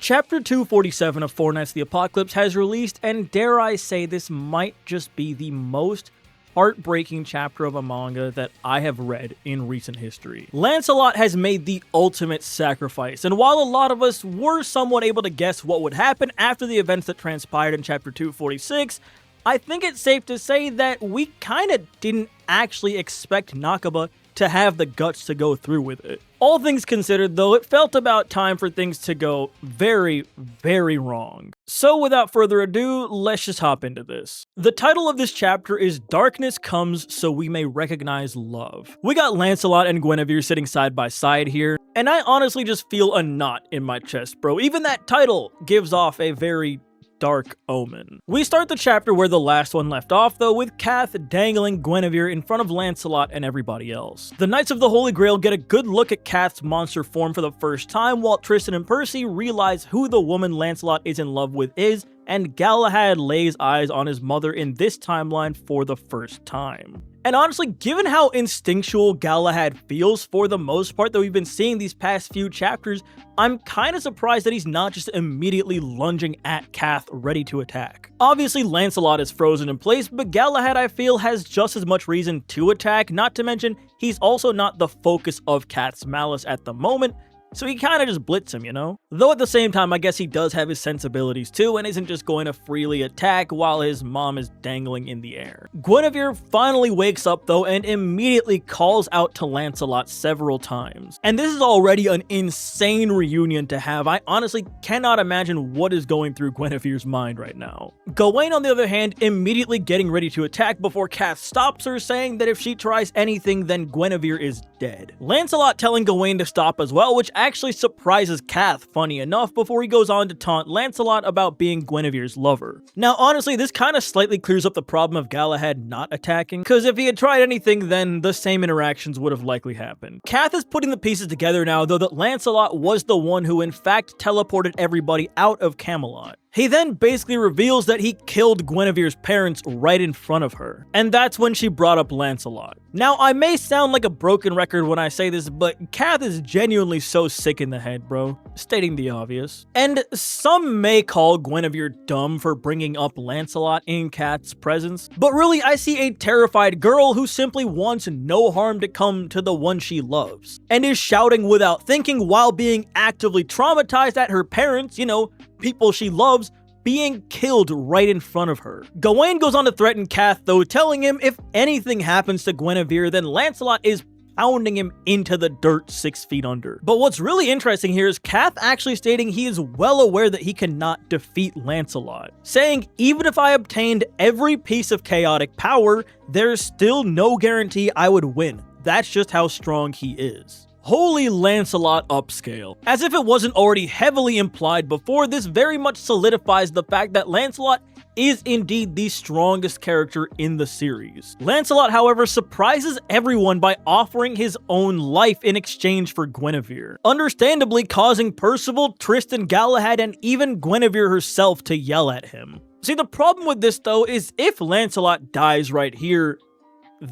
Chapter 247 of Four Knights of the Apocalypse has released, and dare I say this might just be the most heartbreaking chapter of a manga that I have read in recent history. Lancelot has made the ultimate sacrifice, and while a lot of us were somewhat able to guess what would happen after the events that transpired in chapter 246, I think it's safe to say that we kinda didn't actually expect Nakaba to have the guts to go through with it. All things considered though, it felt about time for things to go very, very wrong. So without further ado, let's just hop into this. The title of this chapter is Darkness Comes So We May Recognize Love. We got Lancelot and Guinevere sitting side by side here, and I honestly just feel a knot in my chest, bro. Even that title gives off a very dark omen. We start the chapter where the last one left off though, with Cath dangling Guinevere in front of Lancelot and everybody else. The Knights of the Holy Grail get a good look at Cath's monster form for the first time, while Tristan and Percy realize who the woman Lancelot is in love with is, and Galahad lays eyes on his mother in this timeline for the first time. And honestly, given how instinctual Galahad feels for the most part that we've been seeing these past few chapters, I'm kinda surprised that he's not just immediately lunging at Cath ready to attack. Obviously, Lancelot is frozen in place, but Galahad, I feel, has just as much reason to attack, not to mention, he's also not the focus of Cath's malice at the moment, so he kinda just blitz him, you know? Though at the same time, I guess he does have his sensibilities too, and isn't just going to freely attack while his mom is dangling in the air. Guinevere finally wakes up though, and immediately calls out to Lancelot several times. And this is already an insane reunion to have. I honestly cannot imagine what is going through Guinevere's mind right now. Gawain, on the other hand, immediately getting ready to attack before Cath stops her, saying that if she tries anything, then Guinevere is dead. Lancelot telling Gawain to stop as well, which actually surprises Cath, funny enough, before he goes on to taunt Lancelot about being Guinevere's lover. Now honestly, this kind of slightly clears up the problem of Galahad not attacking, because if he had tried anything, then the same interactions would have likely happened. Cath is putting the pieces together now though that Lancelot was the one who in fact teleported everybody out of Camelot. He then basically reveals that he killed Guinevere's parents right in front of her, and that's when she brought up Lancelot. Now, I may sound like a broken record when I say this, but Cath is genuinely so sick in the head, bro. Stating the obvious. And some may call Guinevere dumb for bringing up Lancelot in Cath's presence, but really I see a terrified girl who simply wants no harm to come to the one she loves, and is shouting without thinking while being actively traumatized at her parents, you know, people she loves, being killed right in front of her. Gawain goes on to threaten Cath though, telling him if anything happens to Guinevere, then Lancelot is pounding him into the dirt 6 feet under. But what's really interesting here is Cath actually stating he is well aware that he cannot defeat Lancelot, saying even if I obtained every piece of chaotic power, there's still no guarantee I would win. That's just how strong he is. Holy Lancelot upscale. As if it wasn't already heavily implied before, this very much solidifies the fact that Lancelot is indeed the strongest character in the series. Lancelot, however, surprises everyone by offering his own life in exchange for Guinevere, understandably causing Percival, Tristan, Galahad, and even Guinevere herself to yell at him. See, the problem with this though is if Lancelot dies right here,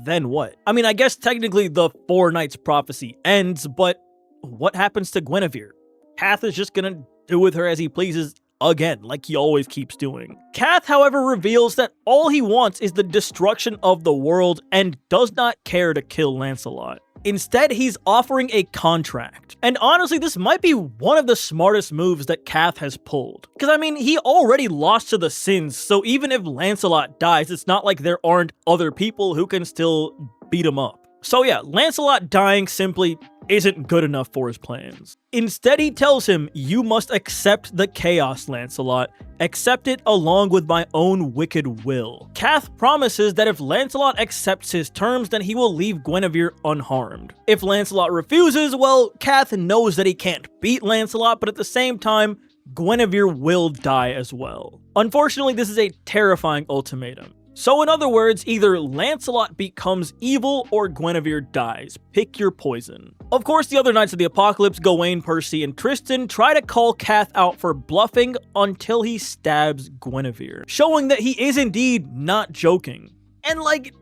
then what? I mean, I guess technically the Four Knights prophecy ends, but what happens to Guinevere? Cath is just gonna do with her as he pleases again, like he always keeps doing. Cath, however, reveals that all he wants is the destruction of the world and does not care to kill Lancelot. Instead, he's offering a contract. And honestly, this might be one of the smartest moves that Cath has pulled. Because I mean, he already lost to the Sins, so even if Lancelot dies, it's not like there aren't other people who can still beat him up. So yeah, Lancelot dying simply isn't good enough for his plans. Instead, he tells him, you must accept the chaos, Lancelot. Accept it along with my own wicked will. Cath promises that if Lancelot accepts his terms, then he will leave Guinevere unharmed. If Lancelot refuses, well, Cath knows that he can't beat Lancelot, but at the same time, Guinevere will die as well. Unfortunately, this is a terrifying ultimatum. So in other words, either Lancelot becomes evil or Guinevere dies. Pick your poison. Of course, the other Knights of the Apocalypse, Gawain, Percy, and Tristan, try to call Cath out for bluffing until he stabs Guinevere, showing that he is indeed not joking. And like,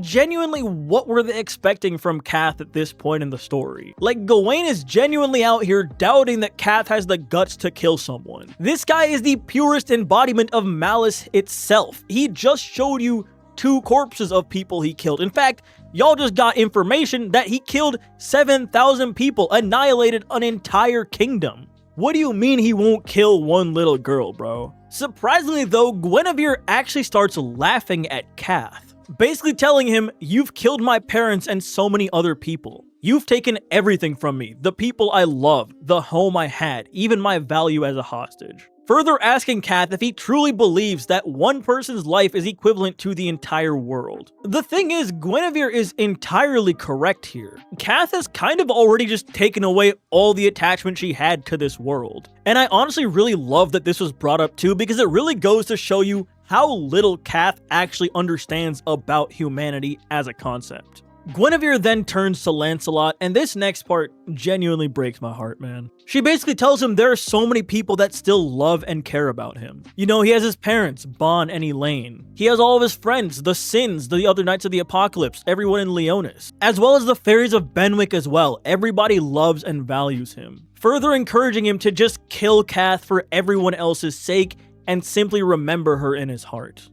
genuinely, what were they expecting from Cath at this point in the story? Like, Gawain is genuinely out here doubting that Cath has the guts to kill someone. This guy is the purest embodiment of malice itself. He just showed you 2 corpses of people he killed. In fact, y'all just got information that he killed 7,000 people, annihilated an entire kingdom. What do you mean he won't kill one little girl, bro? Surprisingly though, Guinevere actually starts laughing at Cath, basically telling him, "You've killed my parents and so many other people. You've taken everything from me, the people I loved, the home I had, even my value as a hostage." Further asking Cath if he truly believes that one person's life is equivalent to the entire world. The thing is, Guinevere is entirely correct here. Cath has kind of already just taken away all the attachment she had to this world. And I honestly really love that this was brought up too, because it really goes to show you how little Cath actually understands about humanity as a concept. Guinevere then turns to Lancelot, and this next part genuinely breaks my heart, man. She basically tells him there are so many people that still love and care about him. You know, he has his parents, Bon and Elaine. He has all of his friends, the Sins, the other Knights of the Apocalypse, everyone in Leonis, as well as the fairies of Benwick as well. Everybody loves and values him. Further encouraging him to just kill Cath for everyone else's sake and simply remember her in his heart.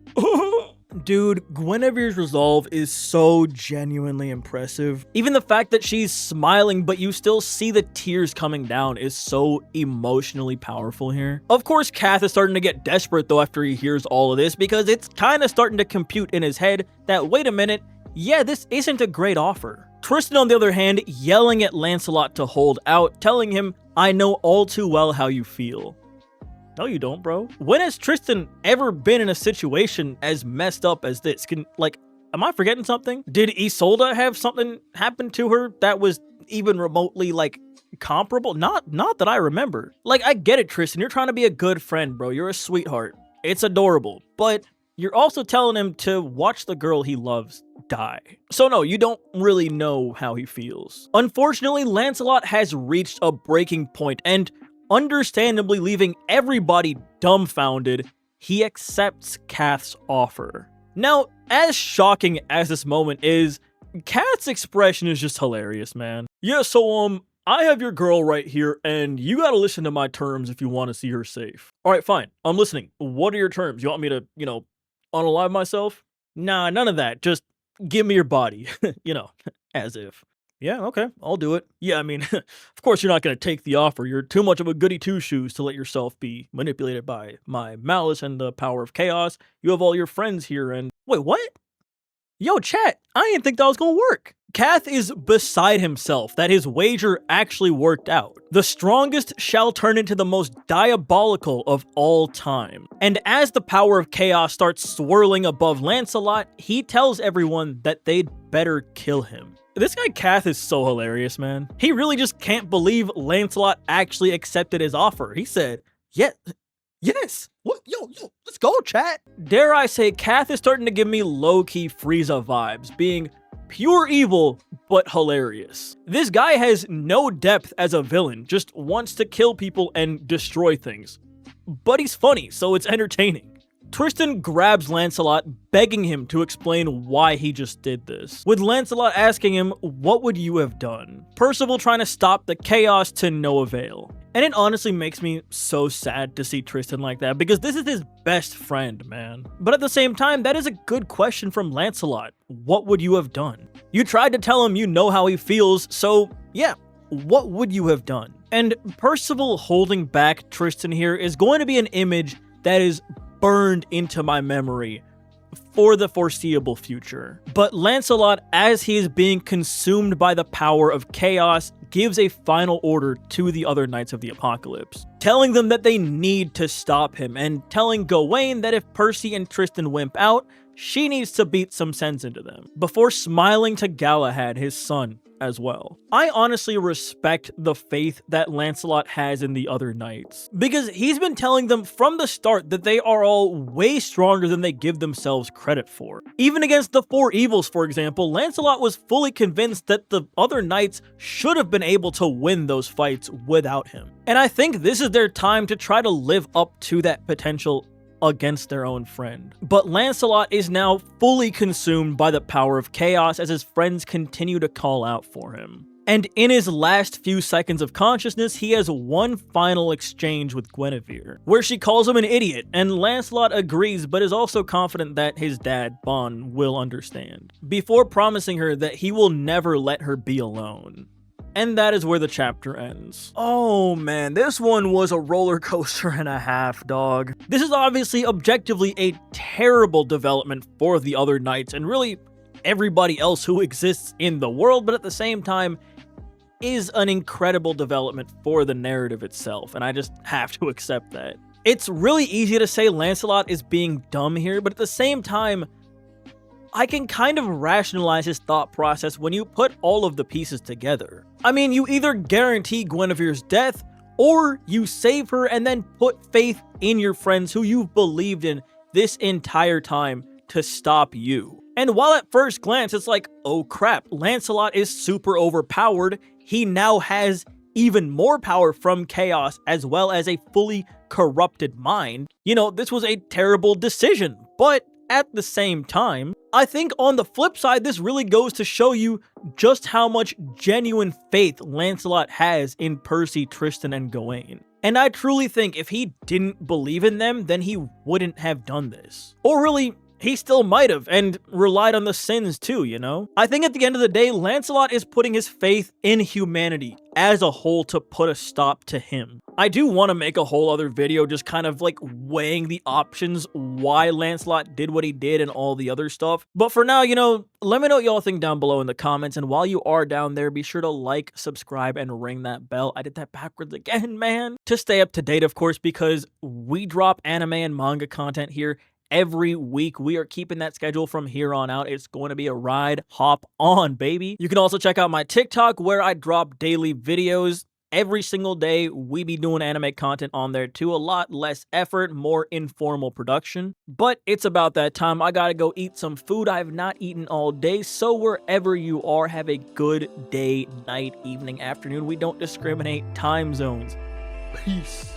Dude, Guinevere's resolve is so genuinely impressive. Even the fact that she's smiling but you still see the tears coming down is so emotionally powerful here. Of course, Cath is starting to get desperate though after he hears all of this, because it's kind of starting to compute in his head that, wait a minute, yeah, this isn't a great offer. Tristan, on the other hand, yelling at Lancelot to hold out, telling him, "I know all too well how you feel." No, you don't, bro. When has Tristan ever been in a situation as messed up as this? Am I forgetting something? Did Isolde have something happen to her that was even remotely, comparable? Not that I remember. I get it, Tristan. You're trying to be a good friend, bro. You're a sweetheart. It's adorable. But you're also telling him to watch the girl he loves die. So no, you don't really know how he feels. Unfortunately, Lancelot has reached a breaking point, and understandably leaving everybody dumbfounded, he accepts Cath's offer. Now, as shocking as this moment is, Cath's expression is just hilarious, man. Yeah, so, I have your girl right here, and you gotta listen to my terms if you want to see her safe. Alright, fine, I'm listening. What are your terms? You want me to, unalive myself? Nah, none of that. Just give me your body. As if. Yeah, okay, I'll do it. Yeah, I mean, of course you're not going to take the offer. You're too much of a goody two-shoes to let yourself be manipulated by my malice and the power of chaos. You have all your friends here and... Wait, what? Yo, chat, I didn't think that was going to work. Cath is beside himself that his wager actually worked out. The strongest shall turn into the most diabolical of all time. And as the power of chaos starts swirling above Lancelot, he tells everyone that they'd better kill him. This guy Cath is so hilarious, man. He really just can't believe Lancelot actually accepted his offer. He said, yeah, yes, what, yo, let's go, chat. Dare I say, Cath is starting to give me low-key Frieza vibes, being pure evil, but hilarious. This guy has no depth as a villain, just wants to kill people and destroy things. But he's funny, so it's entertaining. Tristan grabs Lancelot, begging him to explain why he just did this, with Lancelot asking him, "What would you have done?" Percival trying to stop the chaos to no avail. And it honestly makes me so sad to see Tristan like that, because this is his best friend, man. But at the same time, that is a good question from Lancelot. What would you have done? You tried to tell him you know how he feels, so yeah, what would you have done? And Percival holding back Tristan here is going to be an image that is burned into my memory for the foreseeable future. But Lancelot, as he is being consumed by the power of chaos, gives a final order to the other Knights of the Apocalypse, telling them that they need to stop him, and telling Gawain that if Percy and Tristan wimp out, she needs to beat some sense into them, before smiling to Galahad, his son, as well. I honestly respect the faith that Lancelot has in the other knights, because he's been telling them from the start that they are all way stronger than they give themselves credit for. Even against the four evils, for example, Lancelot was fully convinced that the other knights should have been able to win those fights without him. And I think this is their time to try to live up to that potential against their own friend. But Lancelot is now fully consumed by the power of chaos as his friends continue to call out for him. And in his last few seconds of consciousness, he has one final exchange with Guinevere, where she calls him an idiot, and Lancelot agrees but is also confident that his dad, Bon, will understand, before promising her that he will never let her be alone. And that is where the chapter ends. Oh man, this one was a roller coaster and a half, dog. This is obviously objectively a terrible development for the other knights, and really everybody else who exists in the world, but at the same time, is an incredible development for the narrative itself, and I just have to accept that. It's really easy to say Lancelot is being dumb here, but at the same time, I can kind of rationalize his thought process when you put all of the pieces together. I mean, you either guarantee Guinevere's death, or you save her and then put faith in your friends who you've believed in this entire time to stop you. And while at first glance it's like, oh crap, Lancelot is super overpowered, he now has even more power from chaos as well as a fully corrupted mind. You know, this was a terrible decision, but at the same time, I think on the flip side, this really goes to show you just how much genuine faith Lancelot has in Percy, Tristan, and Gawain. And I truly think if he didn't believe in them, then he wouldn't have done this. Or really, he still might have, and relied on the sins too, you know? I think at the end of the day, Lancelot is putting his faith in humanity as a whole to put a stop to him. I do want to make a whole other video just kind of like weighing the options why Lancelot did what he did and all the other stuff. But for now, you know, let me know what y'all think down below in the comments, and while you are down there, be sure to like, subscribe, and ring that bell. I did that backwards again, man. To stay up to date, of course, because we drop anime and manga content here every week. We are keeping that schedule from here on out. It's going to be a ride. Hop on, baby. You can also check out my TikTok where I drop daily videos. Every single day, we be doing anime content on there too. A lot less effort, more informal production. But it's about that time. I gotta go eat some food I've not eaten all day. So wherever you are, have a good day, night, evening, afternoon. We don't discriminate time zones. Peace.